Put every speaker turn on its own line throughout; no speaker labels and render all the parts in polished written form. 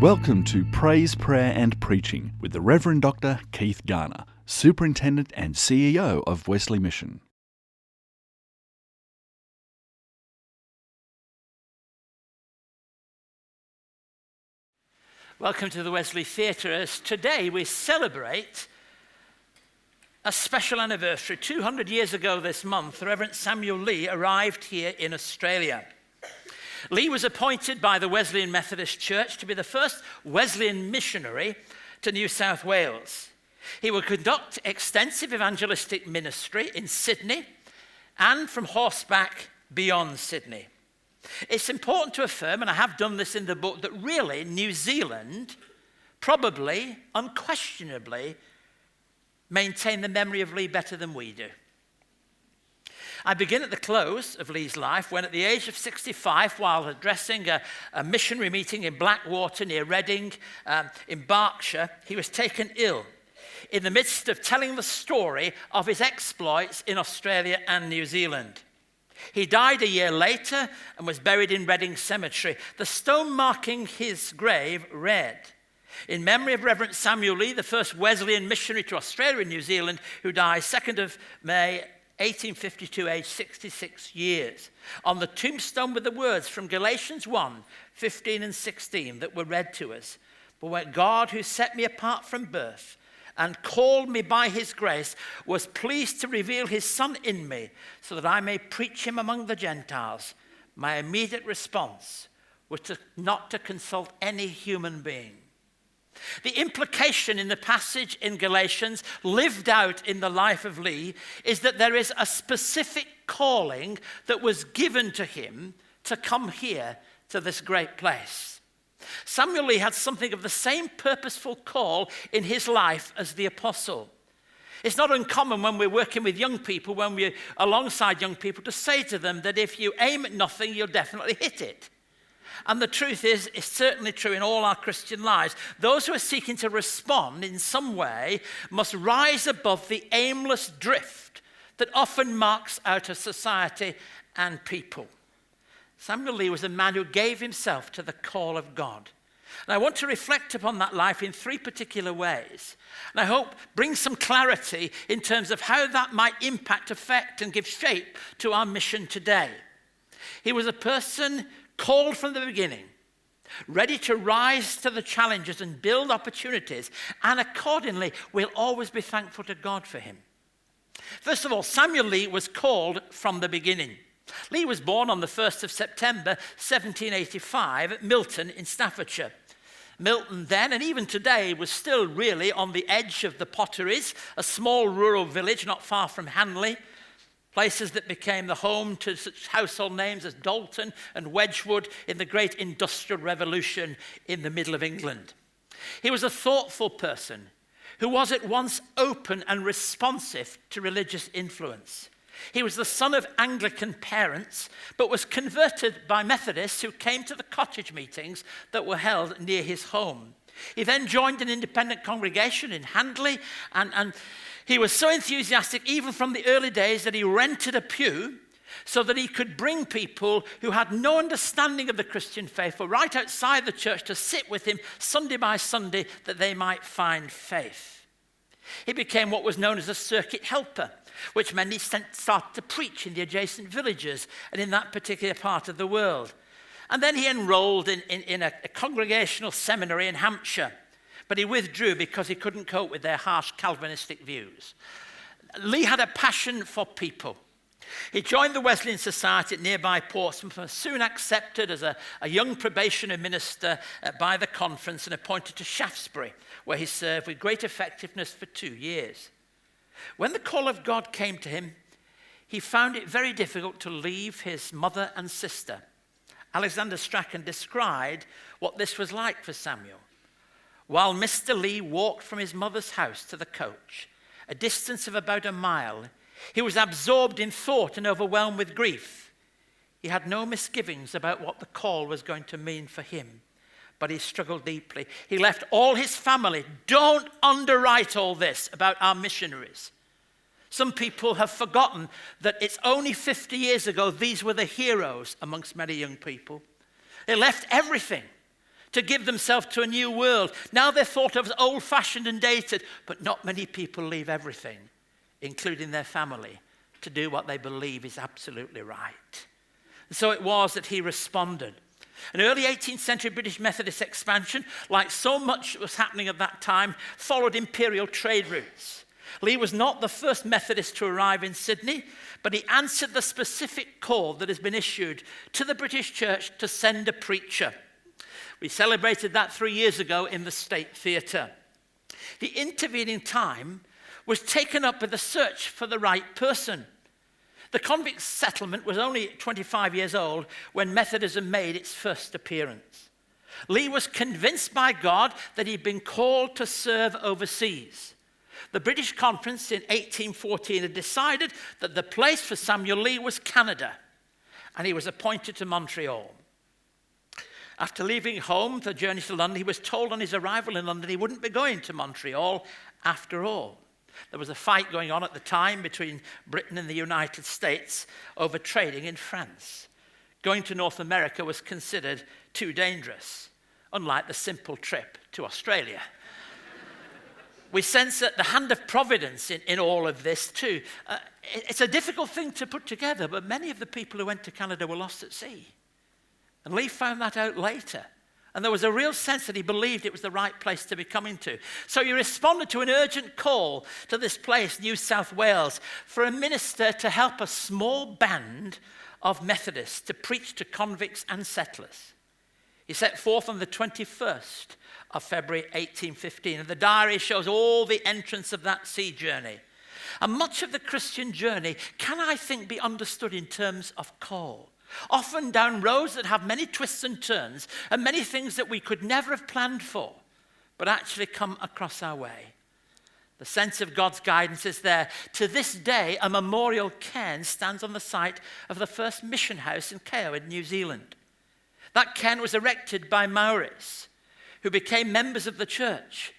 Welcome to Praise, Prayer and Preaching with the Rev Dr Keith Garner, Superintendent and CEO of Wesley Mission.
Welcome to the Wesley Theatre, as today we celebrate a special anniversary. 200 years ago this month, Rev Samuel Leigh arrived here in Australia. Leigh was appointed by the Wesleyan Methodist Church to be the first Wesleyan missionary to New South Wales. He will conduct extensive evangelistic ministry in Sydney and from horseback beyond Sydney. It's important to affirm, and I have done this in the book, that really New Zealand probably, unquestionably, maintain the memory of Leigh better than we do. I begin at the close of Leigh's life when, at the age of 65, while addressing a missionary meeting in Blackwater near Reading in Berkshire, he was taken ill in the midst of telling the story of his exploits in Australia and New Zealand. He died a year later and was buried in Reading Cemetery. The stone marking his grave read, "In memory of Rev Samuel Leigh, the first Wesleyan missionary to Australia and New Zealand, who died 2nd of May 1852, aged 66 years. On the tombstone were the words from Galatians 1, 15 and 16 that were read to us. But when God, who set me apart from birth and called me by his grace, was pleased to reveal his Son in me so that I may preach him among the Gentiles, my immediate response was not to consult any human being." The implication in the passage in Galatians, lived out in the life of Leigh, is that there is a specific calling that was given to him to come here to this great place. Samuel Leigh had something of the same purposeful call in his life as the apostle. It's not uncommon when we're working with young people, when we're alongside young people, to say to them that if you aim at nothing, you'll definitely hit it. And the truth is, it's certainly true in all our Christian lives. Those who are seeking to respond in some way must rise above the aimless drift that often marks out a society and people. Samuel Leigh was a man who gave himself to the call of God. And I want to reflect upon that life in three particular ways. And I hope bring some clarity in terms of how that might impact, affect, and give shape to our mission today. He was a person called from the beginning, ready to rise to the challenges and build opportunities, and accordingly, we'll always be thankful to God for him. First of all, Samuel Leigh was called from the beginning. Leigh was born on the 1st of September 1785 at Milton in Staffordshire. Milton then, and even today, was still really on the edge of the Potteries, a small rural village not far from Hanley, places that became the home to such household names as Dalton and Wedgwood in the great Industrial Revolution in the middle of England. He was a thoughtful person who was at once open and responsive to religious influence. He was the son of Anglican parents, but was converted by Methodists who came to the cottage meetings that were held near his home. He then joined an independent congregation in Handley, and he was so enthusiastic even from the early days that he rented a pew so that he could bring people who had no understanding of the Christian faith, were right outside the church, to sit with him Sunday by Sunday that they might find faith. He became what was known as a circuit helper, which meant he started to preach in the adjacent villages and in that particular part of the world. And then he enrolled in a congregational seminary in Hampshire, but he withdrew because he couldn't cope with their harsh Calvinistic views. Leigh had a passion for people. He joined the Wesleyan Society at nearby Portsmouth and was soon accepted as a young probationer minister by the conference and appointed to Shaftesbury, where he served with great effectiveness for 2 years. When the call of God came to him, he found it very difficult to leave his mother and sister. Alexander Strachan described what this was like for Samuel. While Mr. Leigh walked from his mother's house to the coach, a distance of about a mile, he was absorbed in thought and overwhelmed with grief. He had no misgivings about what the call was going to mean for him, but he struggled deeply. He left all his family. Don't underwrite all this about our missionaries. Some people have forgotten that it's only 50 years ago these were the heroes amongst many young people. They left everything to give themselves to a new world. Now they're thought of as old-fashioned and dated, but not many people leave everything, including their family, to do what they believe is absolutely right. And so it was that he responded. An early 18th century British Methodist expansion, like so much that was happening at that time, followed imperial trade routes. Leigh was not the first Methodist to arrive in Sydney, but he answered the specific call that has been issued to the British Church to send a preacher. We celebrated that 3 years ago in the State Theatre. The intervening time was taken up with the search for the right person. The convict settlement was only 25 years old when Methodism made its first appearance. Leigh was convinced by God that he'd been called to serve overseas. The British Conference in 1814 had decided that the place for Samuel Leigh was Canada, and he was appointed to Montreal. After leaving home for the journey to London, he was told on his arrival in London he wouldn't be going to Montreal after all. There was a fight going on at the time between Britain and the United States over trading in France. Going to North America was considered too dangerous, unlike the simple trip to Australia. We sense that the hand of providence in all of this too. It's a difficult thing to put together, but many of the people who went to Canada were lost at sea. And Leigh found that out later. And there was a real sense that he believed it was the right place to be coming to. So he responded to an urgent call to this place, New South Wales, for a minister to help a small band of Methodists to preach to convicts and settlers. He set forth on the 21st of February 1815, and the diary shows all the entrance of that sea journey. And much of the Christian journey can, I think, be understood in terms of call. Often down roads that have many twists and turns and many things that we could never have planned for, but actually come across our way. The sense of God's guidance is there. To this day, a memorial cairn stands on the site of the first mission house in Kao in New Zealand. That cairn was erected by Maoris, who became members of the church.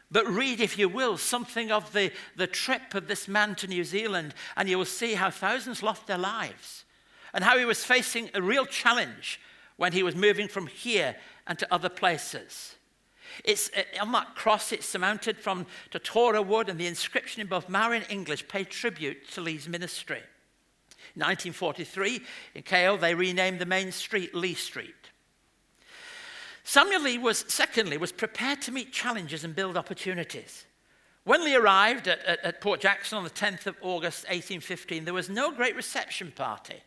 But read, if you will, something of the trip of this man to New Zealand, and you will see how thousands lost their lives, and how he was facing a real challenge when he was moving from here and to other places. It's on that cross, it's surmounted from Totora wood, and the inscription in both Maori and English paid tribute to Leigh's ministry. In 1943, in Kao, they renamed the main street Leigh Street. Samuel Leigh was prepared to meet challenges and build opportunities. When Leigh arrived at Port Jackson on the 10th of August 1815, there was no great reception party.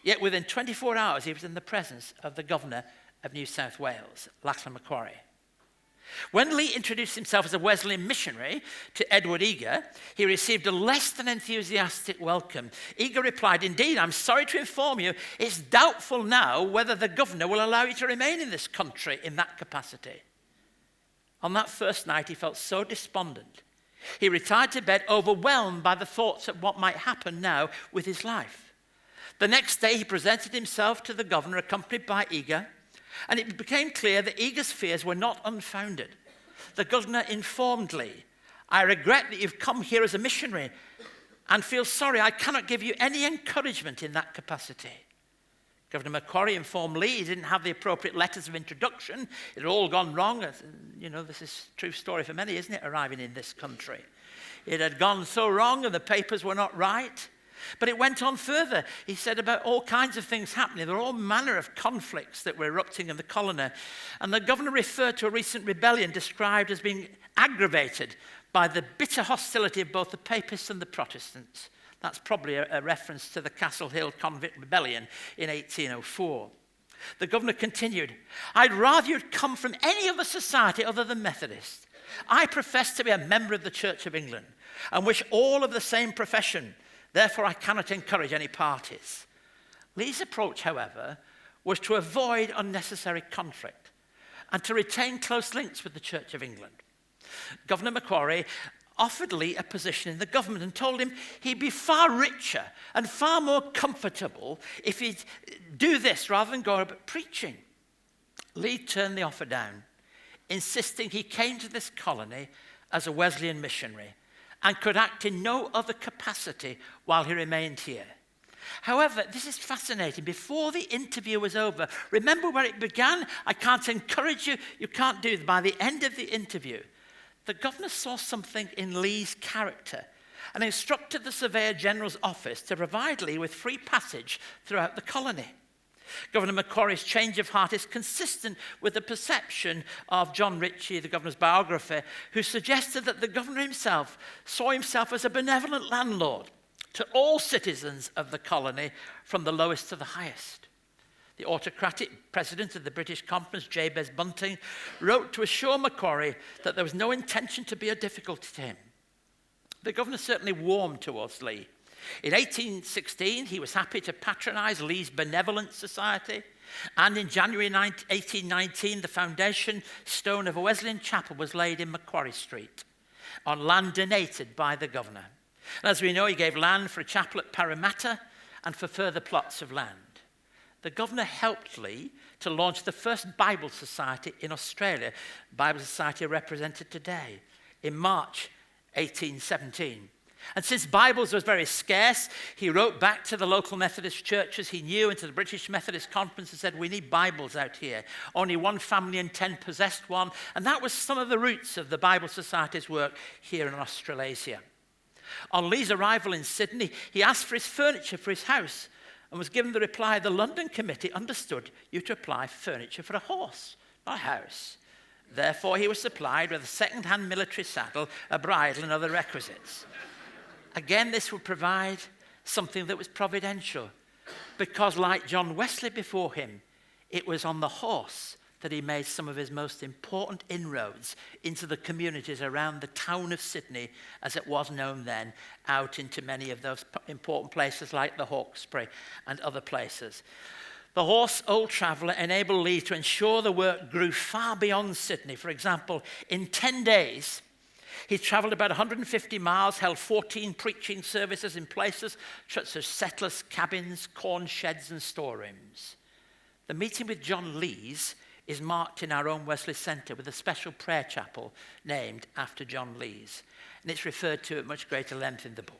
Yet within 24 hours, he was in the presence of the governor of New South Wales, Lachlan Macquarie. When Leigh introduced himself as a Wesleyan missionary to Edward Eager, he received a less than enthusiastic welcome. Eager replied, "Indeed, I'm sorry to inform you, it's doubtful now whether the governor will allow you to remain in this country in that capacity." On that first night, he felt so despondent. He retired to bed, overwhelmed by the thoughts of what might happen now with his life. The next day, he presented himself to the governor, accompanied by Eager, and it became clear that Eager's fears were not unfounded. The governor informed Leigh, "I regret that you've come here as a missionary and feel sorry I cannot give you any encouragement in that capacity." Governor Macquarie informed Leigh he didn't have the appropriate letters of introduction. It had all gone wrong. You know, this is a true story for many, isn't it, arriving in this country? It had gone so wrong and the papers were not right. But it went on further. He said about all kinds of things happening. There were all manner of conflicts that were erupting in the colony. And the governor referred to a recent rebellion described as being aggravated by the bitter hostility of both the Papists and the Protestants. That's probably a reference to the Castle Hill Convict Rebellion in 1804. The governor continued, "I'd rather you'd come from any other society other than Methodist. I profess to be a member of the Church of England and wish all of the same profession. Therefore, I cannot encourage any parties." Leigh's approach, however, was to avoid unnecessary conflict and to retain close links with the Church of England. Governor Macquarie offered Leigh a position in the government and told him he'd be far richer and far more comfortable if he'd do this rather than go about preaching. Leigh turned the offer down, insisting he came to this colony as a Wesleyan missionary and could act in no other capacity while he remained here. However, this is fascinating. Before the interview was over, remember where it began? I can't encourage you. You can't do it. By the end of the interview, the governor saw something in Leigh's character and instructed the Surveyor General's office to provide Leigh with free passage throughout the colony. Governor Macquarie's change of heart is consistent with the perception of John Ritchie, the governor's biographer, who suggested that the governor himself saw himself as a benevolent landlord to all citizens of the colony, from the lowest to the highest. The autocratic president of the British Conference, Jabez Bunting, wrote to assure Macquarie that there was no intention to be a difficulty to him. The governor certainly warmed towards Leigh. In 1816, he was happy to patronise Leigh's Benevolent Society, and in January 1819, the foundation stone of a Wesleyan chapel was laid in Macquarie Street on land donated by the governor. And as we know, he gave land for a chapel at Parramatta and for further plots of land. The governor helped Leigh to launch the first Bible Society in Australia, Bible Society represented today, in March 1817. And since Bibles was very scarce, he wrote back to the local Methodist churches he knew and to the British Methodist Conference and said, we need Bibles out here. Only one family in 10 possessed one. And that was some of the roots of the Bible Society's work here in Australasia. On Leigh's arrival in Sydney, he asked for his furniture for his house and was given the reply, the London Committee understood you to apply for furniture for a horse, not a house. Therefore, he was supplied with a second-hand military saddle, a bridle, and other requisites. Again, this would provide something that was providential, because like John Wesley before him, it was on the horse that he made some of his most important inroads into the communities around the town of Sydney, as it was known then, out into many of those important places like the Hawkesbury and other places. The horse, Old Traveller, enabled Leigh to ensure the work grew far beyond Sydney. For example, in 10 days, he travelled about 150 miles, held 14 preaching services in places such as settlers' cabins, corn sheds, and storerooms. The meeting with John Leigh's is marked in our own Wesley Centre with a special prayer chapel named after John Leigh's, and it's referred to at much greater length in the book.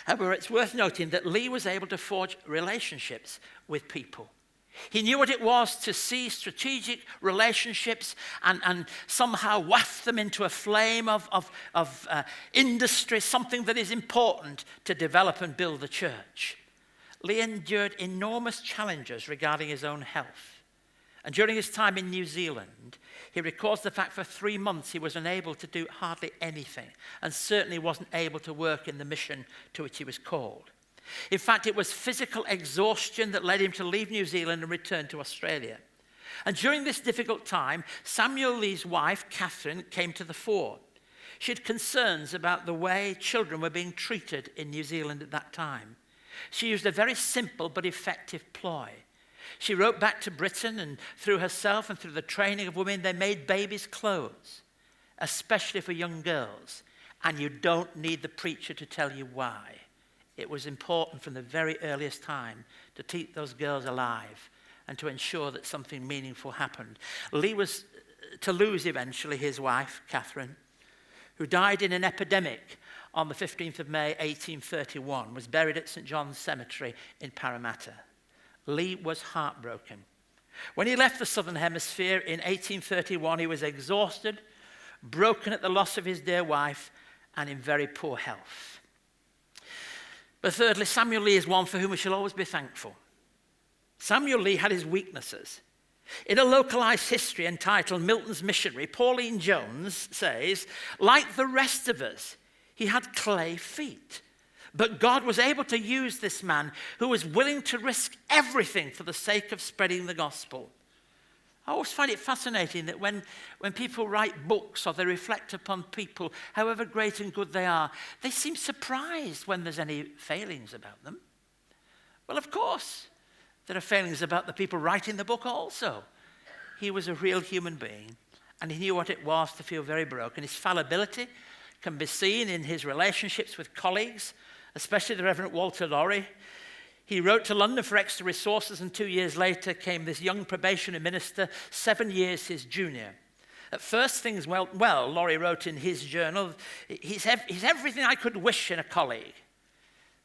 However, it's worth noting that Leigh was able to forge relationships with people. He knew what it was to see strategic relationships and somehow waft them into a flame of industry, something that is important to develop and build the church. Leigh endured enormous challenges regarding his own health. And during his time in New Zealand, he records the fact for 3 months he was unable to do hardly anything, and certainly wasn't able to work in the mission to which he was called. In fact, it was physical exhaustion that led him to leave New Zealand and return to Australia. And during this difficult time, Samuel Leigh's wife, Catherine, came to the fore. She had concerns about the way children were being treated in New Zealand at that time. She used a very simple but effective ploy. She wrote back to Britain, and through herself and through the training of women, they made babies' clothes, especially for young girls. And you don't need the preacher to tell you why. It was important from the very earliest time to keep those girls alive and to ensure that something meaningful happened. Leigh was to lose eventually his wife, Catherine, who died in an epidemic on the 15th of May, 1831, was buried at St. John's Cemetery in Parramatta. Leigh was heartbroken. When he left the Southern Hemisphere in 1831, he was exhausted, broken at the loss of his dear wife, and in very poor health. But thirdly, Samuel Leigh is one for whom we shall always be thankful. Samuel Leigh had his weaknesses. In a localized history entitled Milton's Missionary, Pauline Jones says, like the rest of us, he had clay feet. But God was able to use this man who was willing to risk everything for the sake of spreading the gospel. I always find it fascinating that when people write books or they reflect upon people, however great and good they are, they seem surprised when there's any failings about them. Well, of course, there are failings about the people writing the book also. He was a real human being, and he knew what it was to feel very broken. His fallibility can be seen in his relationships with colleagues, especially the Reverend Walter Lorry. He wrote to London for extra resources, and 2 years later came this young probationary minister, 7 years his junior. At first, things went well. Lorry wrote in his journal, he's everything I could wish in a colleague.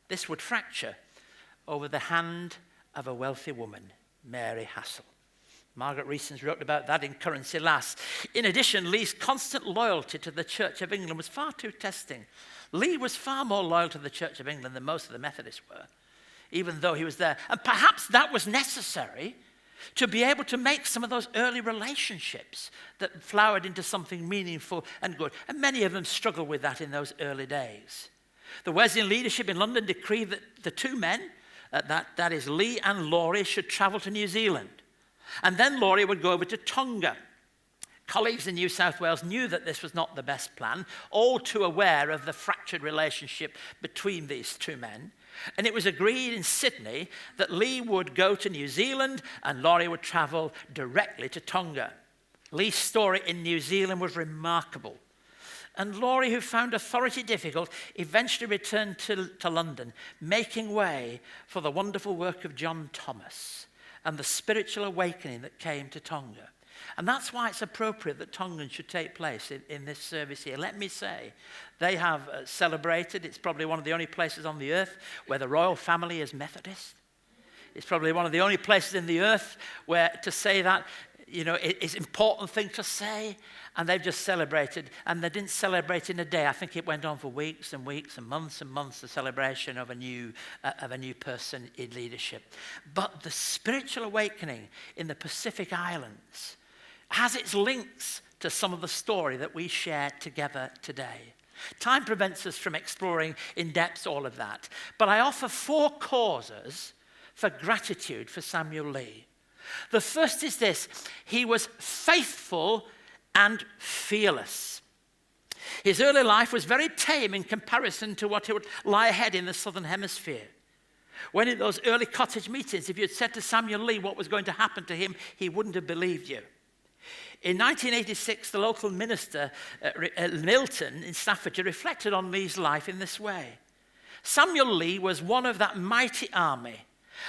This would fracture over the hand of a wealthy woman, Mary Hassel. Margaret Reeson's wrote about that in Currency Lass. In addition, Leigh's constant loyalty to the Church of England was far too testing. Leigh was far more loyal to the Church of England than most of the Methodists were, even though he was there. And perhaps that was necessary to be able to make some of those early relationships that flowered into something meaningful and good. And many of them struggled with that in those early days. The Wesleyan leadership in London decreed that the two men, that is Leigh and Laurie, should travel to New Zealand. And then Laurie would go over to Tonga. Colleagues in New South Wales knew that this was not the best plan, all too aware of the fractured relationship between these two men. And it was agreed in Sydney that Leigh would go to New Zealand and Laurie would travel directly to Tonga. Leigh's story in New Zealand was remarkable. And Laurie, who found authority difficult, eventually returned to London, making way for the wonderful work of John Thomas and the spiritual awakening that came to Tonga. And that's why it's appropriate that Tongans should take place in this service here. Let me say, they have celebrated. It's probably one of the only places on the earth where the royal family is Methodist. It's probably one of the only places in the earth where to say that, it's an important thing to say. And they've just celebrated. And they didn't celebrate in a day. I think it went on for weeks and weeks and months, the celebration of a new person in leadership. But the spiritual awakening in the Pacific Islands has its links to some of the story that we share together today. Time prevents us from exploring in depth all of that. But I offer 4 causes for gratitude for Samuel Leigh. The first is this: he was faithful and fearless. His early life was very tame in comparison to what would lie ahead in the Southern Hemisphere. When in those early cottage meetings, if you had said to Samuel Leigh what was going to happen to him, he wouldn't have believed you. In 1986, the local minister, Milton in Staffordshire, reflected on Leigh's life in this way. Samuel Leigh was one of that mighty army.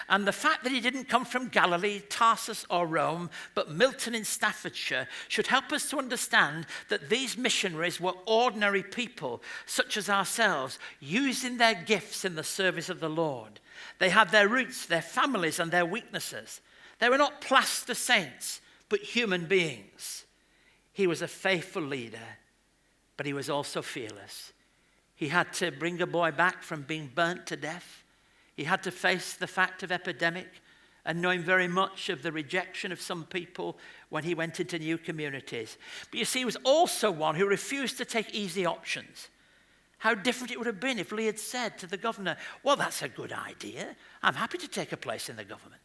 And the fact that he didn't come from Galilee, Tarsus, or Rome, but Milton in Staffordshire, should help us to understand that these missionaries were ordinary people, such as ourselves, using their gifts in the service of the Lord. They had their roots, their families, and their weaknesses. They were not plaster saints, but human beings. He was a faithful leader, but he was also fearless. He had to bring a boy back from being burnt to death. He had to face the fact of epidemic and knowing very much of the rejection of some people when he went into new communities. But you see, he was also one who refused to take easy options. How different it would have been if Leigh had said to the governor, well, that's a good idea. I'm happy to take a place in the government.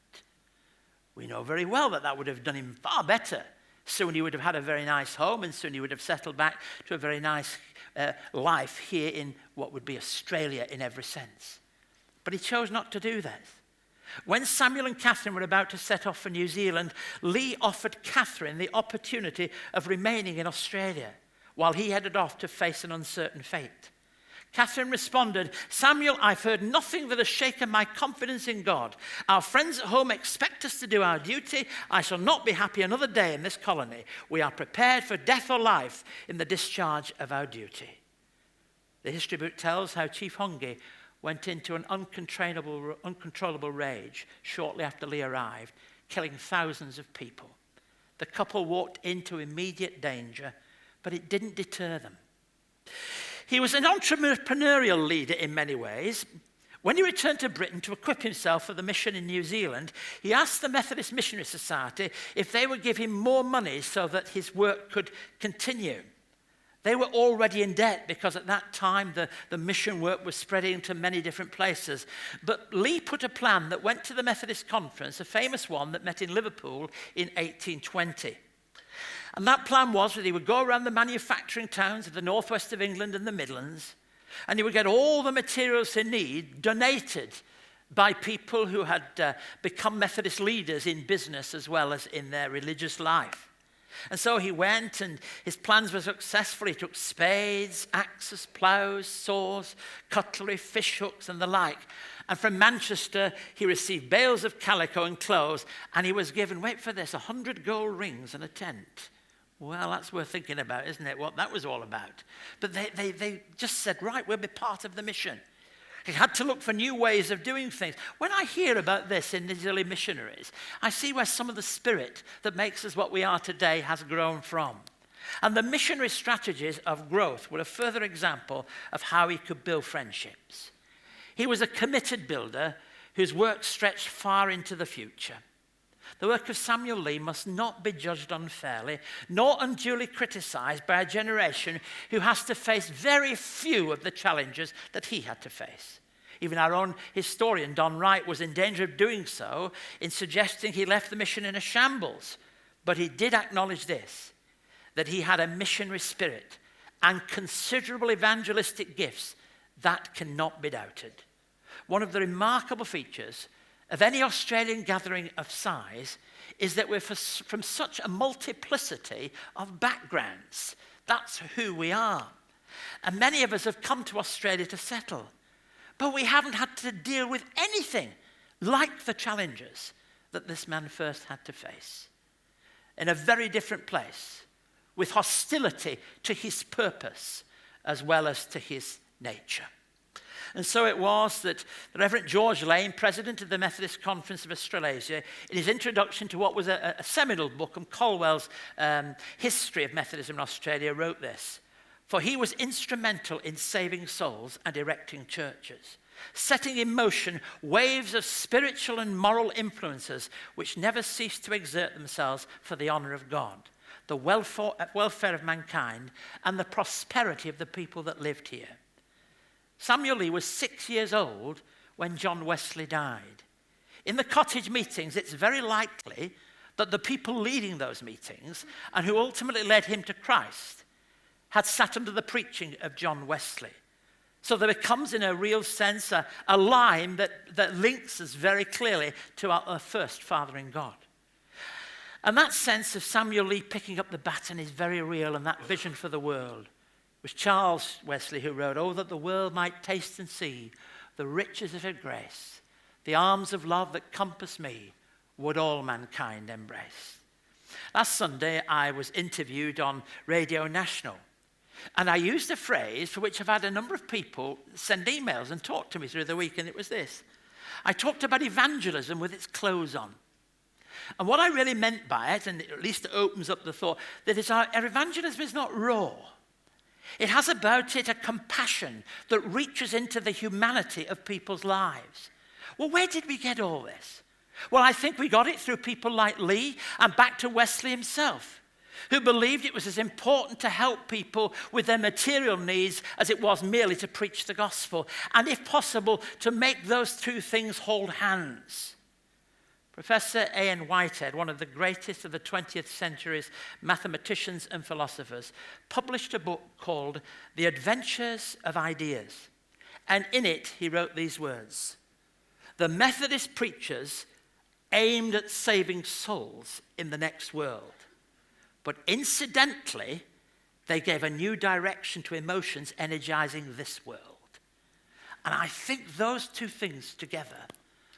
We know very well that would have done him far better. Soon he would have had a very nice home, and soon he would have settled back to a very nice life here in what would be Australia in every sense. But he chose not to do that. When Samuel and Catherine were about to set off for New Zealand, Leigh offered Catherine the opportunity of remaining in Australia while he headed off to face an uncertain fate. Catherine responded, Samuel, I've heard nothing that has shaken my confidence in God. Our friends at home expect us to do our duty. I shall not be happy another day in this colony. We are prepared for death or life in the discharge of our duty. The history book tells how Chief Hungy went into an uncontrollable rage shortly after Leigh arrived, killing thousands of people. The couple walked into immediate danger, but it didn't deter them. He was an entrepreneurial leader in many ways. When he returned to Britain to equip himself for the mission in New Zealand, he asked the Methodist Missionary Society if they would give him more money so that his work could continue. They were already in debt because at that time the mission work was spreading to many different places. But Leigh put a plan that went to the Methodist Conference, a famous one that met in Liverpool in 1820. And that plan was that he would go around the manufacturing towns of the northwest of England and the Midlands, and he would get all the materials he needed donated by people who had become Methodist leaders in business as well as in their religious life. And so he went, and his plans were successful. He took spades, axes, ploughs, saws, cutlery, fish hooks, and the like. And from Manchester, he received bales of calico and clothes, and he was given, wait for this, 100 gold rings and a tent. Well, that's worth thinking about, isn't it, what that was all about? But they just said, right, we'll be part of the mission. He had to look for new ways of doing things. When I hear about this in these early missionaries, I see where some of the spirit that makes us what we are today has grown from. And the missionary strategies of growth were a further example of how he could build friendships. He was a committed builder whose work stretched far into the future. The work of Samuel Leigh must not be judged unfairly, nor unduly criticized by a generation who has to face very few of the challenges that he had to face. Even our own historian, Don Wright, was in danger of doing so in suggesting he left the mission in a shambles. But he did acknowledge this, that he had a missionary spirit and considerable evangelistic gifts that cannot be doubted. One of the remarkable features of any Australian gathering of size is that we're from such a multiplicity of backgrounds. That's who we are. And many of us have come to Australia to settle. But we haven't had to deal with anything like the challenges that this man first had to face. In a very different place, with hostility to his purpose as well as to his nature. And so it was that the Reverend George Lane, president of the Methodist Conference of Australasia, in his introduction to what was a seminal book on Colwell's history of Methodism in Australia, wrote this: "For he was instrumental in saving souls and erecting churches, setting in motion waves of spiritual and moral influences which never ceased to exert themselves for the honor of God, the welfare of mankind, and the prosperity of the people that lived here." Samuel Leigh was 6 years old when John Wesley died. In the cottage meetings, it's very likely that the people leading those meetings and who ultimately led him to Christ had sat under the preaching of John Wesley. So there becomes, in a real sense, a line that links us very clearly to our first Father in God. And that sense of Samuel Leigh picking up the baton is very real, and that vision for the world. It was Charles Wesley who wrote, "Oh, that the world might taste and see the riches of her grace, the arms of love that compass me, would all mankind embrace." Last Sunday, I was interviewed on Radio National, and I used a phrase for which I've had a number of people send emails and talk to me through the week, and it was this. I talked about evangelism with its clothes on. And what I really meant by it, and at least it opens up the thought, that is our evangelism is not raw. It has about it a compassion that reaches into the humanity of people's lives. Well, where did we get all this? Well, I think we got it through people like Leigh and back to Wesley himself, who believed it was as important to help people with their material needs as it was merely to preach the gospel, and if possible, to make those two things hold hands. Professor A.N. Whitehead, one of the greatest of the 20th century's mathematicians and philosophers, published a book called The Adventures of Ideas. And in it, he wrote these words: "The Methodist preachers aimed at saving souls in the next world, but incidentally, they gave a new direction to emotions energizing this world." And I think those two things together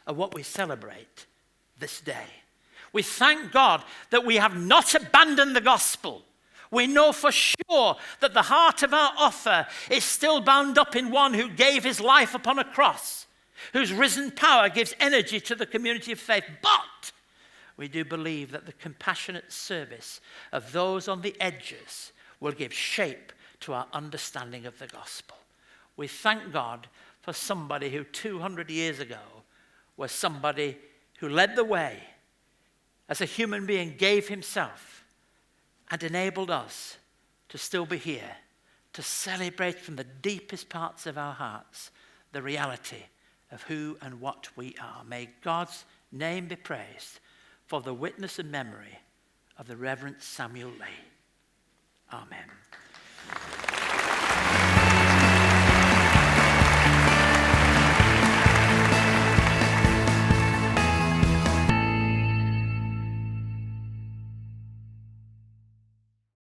are what we celebrate this day. We thank God that we have not abandoned the gospel. We know for sure that the heart of our offer is still bound up in one who gave his life upon a cross, whose risen power gives energy to the community of faith. But we do believe that the compassionate service of those on the edges will give shape to our understanding of the gospel. We thank God for somebody who 200 years ago was somebody who led the way, as a human being gave himself and enabled us to still be here, to celebrate from the deepest parts of our hearts the reality of who and what we are. May God's name be praised for the witness and memory of the Reverend Samuel Leigh. Amen.